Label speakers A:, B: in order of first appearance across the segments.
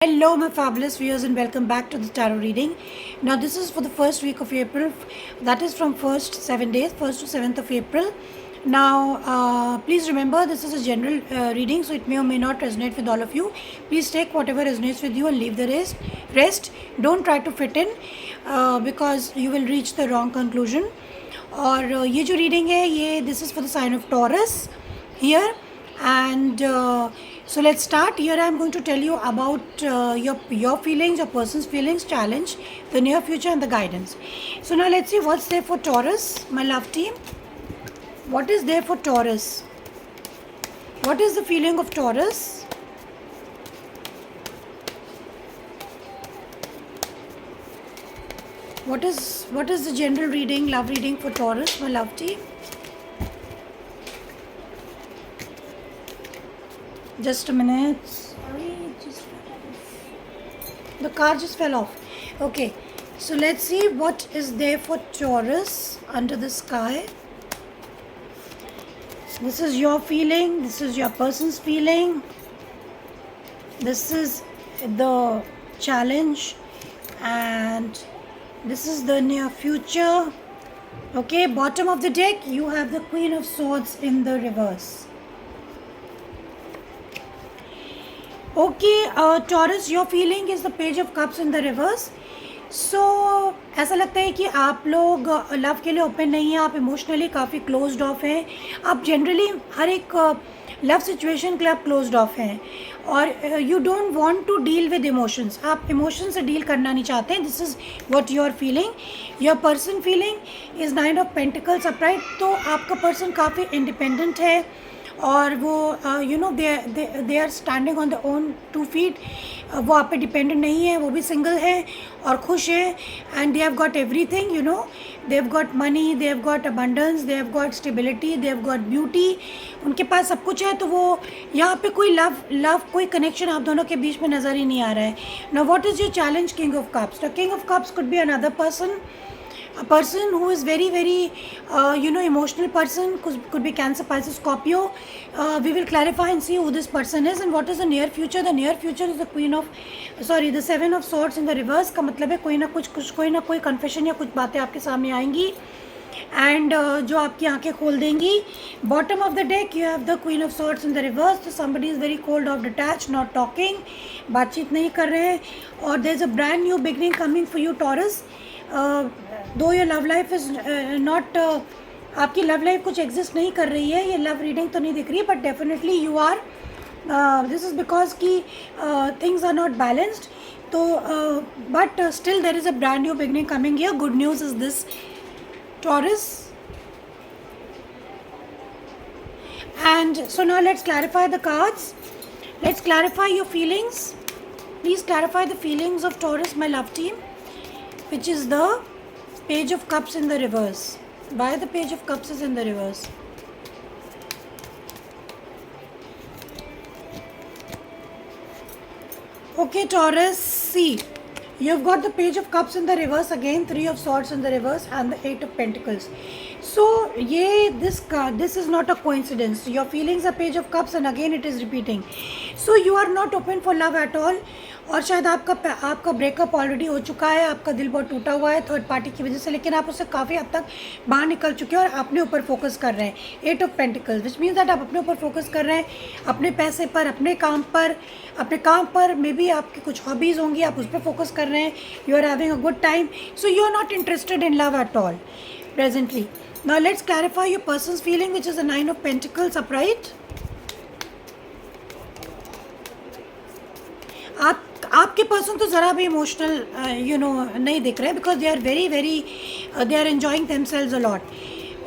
A: Hello, my fabulous viewers, and welcome back to the tarot reading. Now, this is for the first week of April, that is from first 7 days, 1st to 7th of April. Now, please remember this is a general reading, so it may or may not resonate with all of you. Please take whatever resonates with you and leave the rest. Don't try to fit in because you will reach the wrong conclusion. और ये जो reading है ये this is for the sign of Taurus here. And so let's start. Here I am going to tell you about your feelings, your person's feelings, challenge, the near future and the guidance. So now let's see what's there for Taurus, my love team. What is there for Taurus? What is the feeling of Taurus? What is the general reading, love reading for Taurus, my love team? Just a minute. Sorry, the card just fell off. Okay, so let's see what is there for Taurus under the sky. This is your feeling. This is your person's feeling. This is the challenge, and this is the near future. Okay, bottom of the deck, you have the Queen of Swords in the reverse. Okay, Taurus, your feeling is the Page of Cups in the reverse. So ऐसा लगता है कि आप लोग love के लिए open नहीं हैं, आप इमोशनली काफ़ी क्लोज्ड ऑफ हैं, आप जनरली हर एक लव सिचुएशन के लिए आप क्लोज्ड ऑफ हैं और you don't want to deal with emotions, आप इमोशन से डील करना नहीं चाहते हैं. This is what you are feeling. Your person feeling is 9 of pentacles upright. तो आपका पर्सन काफ़ी इंडिपेंडेंट है और वो you know they are standing on the own 2 feet. वो आप पे डिपेंडेंट नहीं है, वो भी सिंगल है और खुश है. And they have got everything, you know, they have got money, they have got abundance, they have got stability, they have got beauty. उनके पास सब कुछ है. तो वो यहाँ पे कोई लव कोई कनेक्शन आप दोनों के बीच में नज़र ही नहीं आ रहा है. Now what is your challenge? King of cups. The king of cups could be another person, a person who is very emotional person, could be Cancer, Pisces, Scorpio. We will clarify and see who this person is. And what is the near future? The near future is the 7 of swords in the reverse. का मतलब है कोई ना कोई confession या कुछ बातें आपके सामने आएंगी and जो आपकी आंखें खोल देंगी. Bottom of the deck you have the Queen of Swords in the reverse. So somebody is very cold off, detached, not talking, बातचीत नहीं कर रहे हैं. और there is a brand new beginning coming for you, Taurus. दो your love life is not, आपकी love life कुछ exist नहीं कर रही है, ये लव रीडिंग तो नहीं दिख रही, but definitely you are, this is because की थिंग्स आर नॉट बैलेंस्ड. तो but still there is a brand new beginning coming here. Good news is this, Taurus. And so now let's clarify the cards. Let's clarify your feelings. Please clarify the feelings of Taurus, my love team, which is the Page of Cups in the reverse. Why the Page of Cups is in the reverse? Okay, Taurus, see, you've got the Page of Cups in the reverse again, 3 of Swords in the reverse and the 8 of Pentacles. So this is not a coincidence. Your feelings are Page of Cups and again it is repeating. So you are not open for love at all. और शायद आपका breakup already हो चुका है, आपका दिल बहुत टूटा हुआ है थर्ड पार्टी की वजह से, लेकिन आप उससे काफ़ी हद तक बाहर निकल चुके हैं और अपने ऊपर फोकस कर रहे हैं. 8 of pentacles which means that आप अपने ऊपर फोकस कर रहे हैं, अपने पैसे पर, अपने काम पर मे बी आपकी कुछ हॉबीज़ होंगी, आप उस पर फोकस कर रहे हैं. You are having a good time. So you are not interested in love at all presently. Now let's clarify your persons feeling which is the 9 of pentacles upright. आपके पर्सन तो ज़रा भी इमोशनल नहीं दिख रहे, because they are very they are enjoying themselves a lot.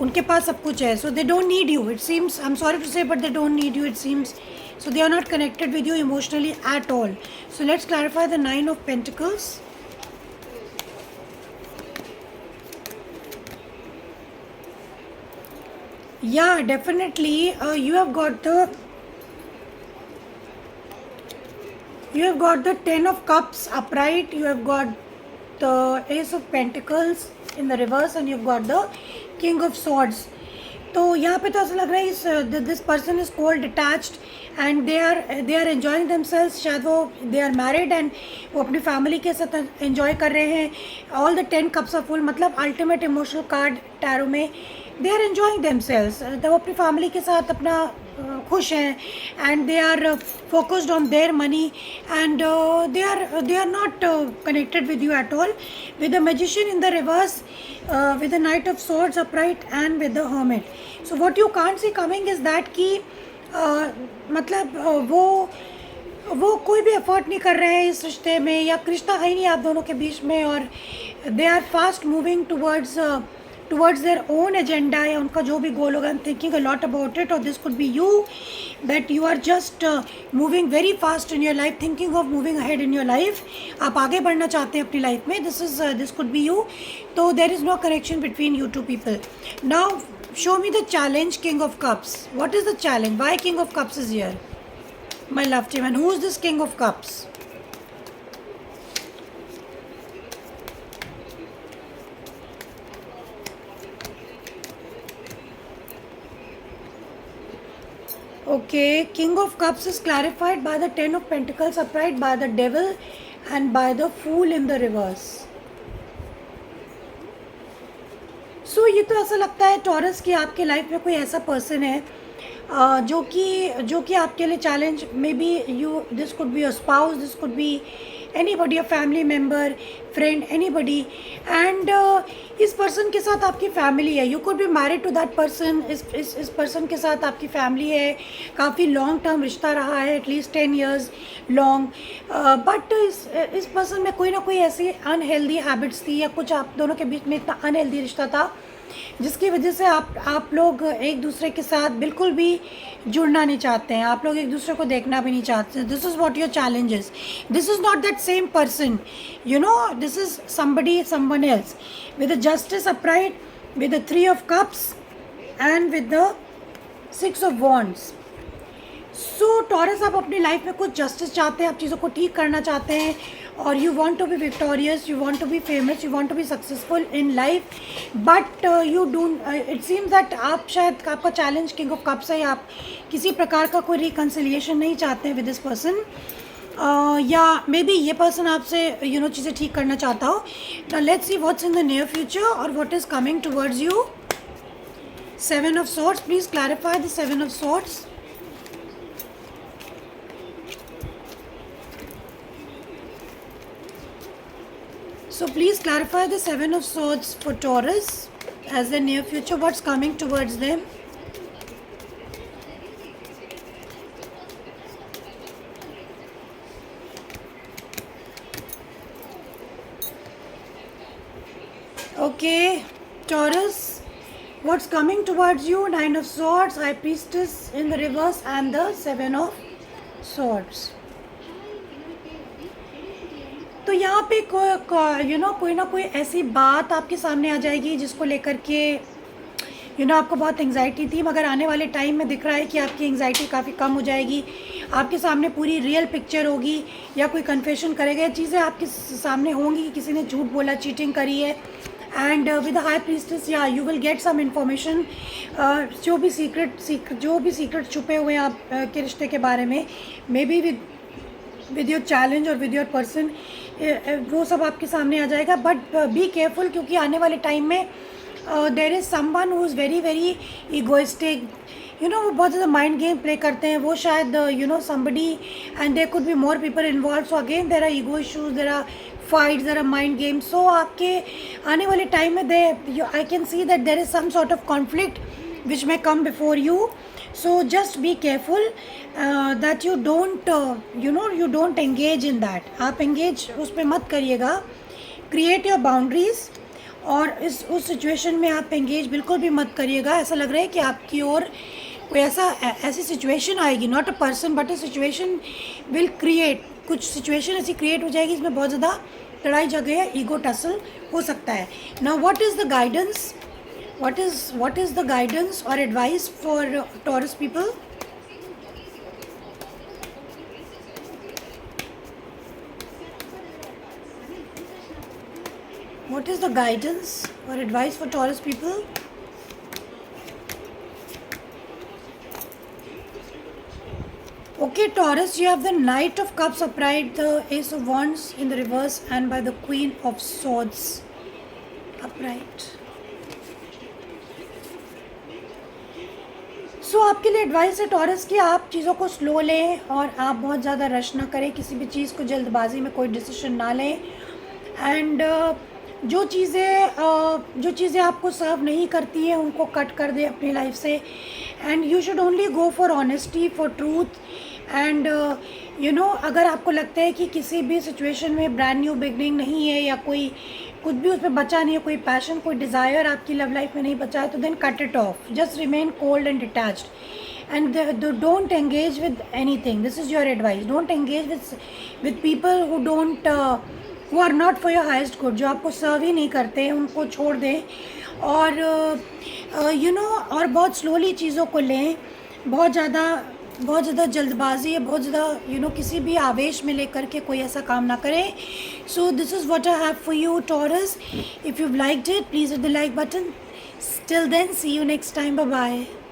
A: उनके पास सब कुछ है, so they don't need you, it seems. I am sorry to say but they don't need you, it seems. So they are not connected with you emotionally at all. So let's clarify the 9 of pentacles. Yeah, definitely you have got the 10 of Cups upright, you have got the Ace of Pentacles in the reverse, and you've got the King of Swords. तो यहाँ पे तो ऐसा लग रहा है this person is cold detached and they are enjoying themselves. शायद वो दे आर मैरिड एंड वो अपनी फैमिली के साथ एंजॉय कर रहे हैं। All the 10 cups of full मतलब अल्टीमेट इमोशनल कार्ड टैरो में। दे आर एन्जॉइंग देमसेल्स, वो अपनी फैमिली के साथ अपना खुश हैं and they are focused on their money and they are not connected with you at all. With the magician in the reverse, with the knight of swords upright and with the hermit. So what you can't see coming is that कि मतलब वो कोई भी effort नहीं कर रहे हैं इस रिश्ते में, या रिश्ता है ही नहीं आप दोनों के बीच में, और they are fast moving towards their own agenda, या उनका जो भी गोल होगा। I am thinking a lot about it, और this could be you that you are just moving very fast in your life, thinking of moving ahead in your life. आप आगे बढ़ना चाहते हैं अपनी लाइफ में। This could be you. तो there is no connection between you two people. Now show me the challenge, King of Cups. What is the challenge? Why King of Cups is here, my love team? And who is this King of Cups? Okay, King of Cups is clarified by the 10 of Pentacles upright, by the Devil and by the Fool in the reverse. सो ये तो ऐसा लगता है taurus कि आपके life में कोई ऐसा पर्सन है जो कि आपके लिए challenge, may be you, this could be your spouse, this could be anybody, a family member, friend, anybody. And इस पर्सन के साथ आपकी फैमिली है। You could be married to that person. इस पर्सन के साथ आपकी फैमिली है, काफ़ी लॉन्ग टर्म रिश्ता रहा है, एटलीस्ट 10 years लॉन्ग। बट इस पर्सन में कोई ना कोई ऐसी अनहेल्दी हैबिट्स थी, या कुछ आप दोनों के बीच में इतना अनहेल्दी रिश्ता था जिसकी वजह से आप लोग एक दूसरे के साथ बिल्कुल भी जुड़ना नहीं चाहते हैं, आप लोग एक दूसरे को देखना भी नहीं चाहते। This is what your challenges. This is not that same person, you know, this is someone else with the justice upright, with the 3 of cups and with the 6 of wands. So taurus, आप अपनी life में कुछ justice चाहते हैं, आप चीज़ों को ठीक करना चाहते हैं, और you want to be victorious, you want to be famous, you want to be successful in life, but you don't, it seems that आप शायद आपका चैलेंज किंग ऑफ कप्स है, आप किसी प्रकार का कोई रिकन्सिलिएशन नहीं चाहते हैं विद दिस पर्सन, या मे बी ये पर्सन आपसे यू नो चीज़ें ठीक करना चाहता हो। Now let's see what's in the near future और what is coming towards you. 7 of swords, please clarify the 7 of swords. So please clarify the 7 of swords for Taurus as the near future. What's coming towards them? Okay, Taurus, what's coming towards you? 9 of swords, High Priestess in the reverse and the 7 of swords. तो यहाँ पे कोई ना कोई ऐसी बात आपके सामने आ जाएगी जिसको लेकर के आपको बहुत एंग्जाइटी थी, मगर आने वाले टाइम में दिख रहा है कि आपकी एंग्जाइटी काफ़ी कम हो जाएगी। आपके सामने पूरी रियल पिक्चर होगी, या कोई कन्फेशन करेगा, चीज़ें आपके सामने होंगी कि किसी ने झूठ बोला, चीटिंग करी है। एंड विद हाई प्रीस्टेस, या you will get some information, जो भी सीक्रेट छुपे हुए हैं आपके रिश्ते के बारे में, may be with your challenge और विद योर पर्सन, वो सब आपके सामने आ जाएगा। बट बी केयरफुल, क्योंकि आने वाले टाइम में there is someone who is very very egoistic, वो बहुत ज़्यादा माइंड गेम प्ले करते हैं, वो शायद somebody, and there could be more people involve. So again there are ego issues, there are fights, there are mind games. So आपके आने वाले टाइम में I can see that there is some sort of conflict which may come before you. So just be careful that you don't engage in that. आप engage उस पर मत करिएगा। Create your boundaries, और उस सिचुएशन में आप engage बिल्कुल भी मत करिएगा। ऐसा लग रहा है कि आपकी ओर कोई ऐसी सिचुएशन आएगी, not a person but a situation will create, कुछ सिचुएशन ऐसी क्रिएट हो जाएगी जिसमें बहुत ज़्यादा लड़ाई झगड़े, ईगो टसल हो सकता है। Now what is the guidance? What is the guidance or advice for Taurus people? What is the guidance or advice for Taurus people? Taurus, you have the Knight of Cups upright, the Ace of Wands in the reverse, and by the Queen of Swords upright. सो आपके लिए advice है taurus कि आप चीज़ों को slow लें और आप बहुत ज़्यादा रश ना करें, किसी भी चीज़ को जल्दबाजी में कोई डिसीजन ना लें. एंड जो चीज़ें आपको सर्व नहीं करती हैं उनको कट कर दें अपनी लाइफ से. And you should only go for honesty, for truth. And अगर आपको लगता है कि किसी भी सिचुएशन में ब्रांड न्यू बिगनिंग नहीं है या कोई कुछ भी उसमें बचा नहीं है, कोई पैशन, कोई डिज़ायर आपकी लव लाइफ में नहीं बचा है, तो then cut it off. Just remain cold and detached and don't engage with anything. This is your advice. Don't engage with people who are not for your highest good. जो आपको सर्व ही नहीं करते हैं उनको छोड़ दें. और और बहुत स्लोली चीज़ों को लें. बहुत ज़्यादा जल्दबाजी है, बहुत ज़्यादा किसी भी आवेश में लेकर के कोई ऐसा काम ना करें. So this is what I have for you taurus. If you liked it, please hit the like button. Till then, see you next time. Bye bye.